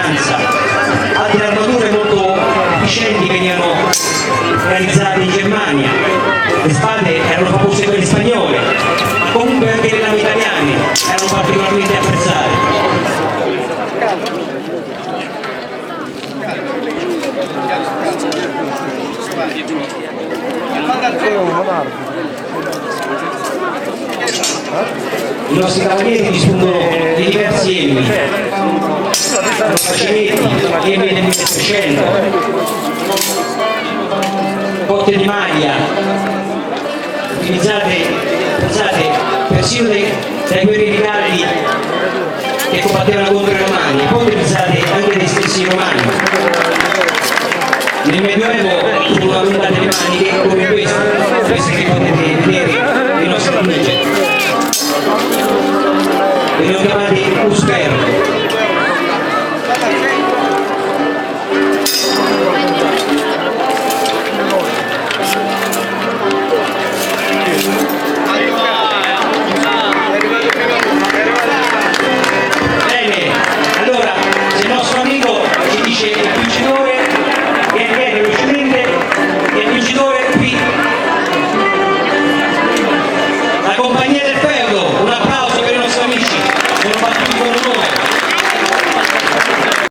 distanza. Altre armature molto efficienti venivano realizzate in Germania, le spade erano famose quelle spagnole, ma comunque anche le navi italiane erano particolarmente apprezzate. I nostri cavalieri dispongono di diversi emmi, facinetti, emmi del 1300, botte di maglia, utilizzate, pensate, persino dai guerrieri galli che combattevano contro i romani, poi utilizzate anche dai stessi romani. Nel Medioevo furono allungate le maniche come queste che potete vedere nei nostri amici. Venivano chiamati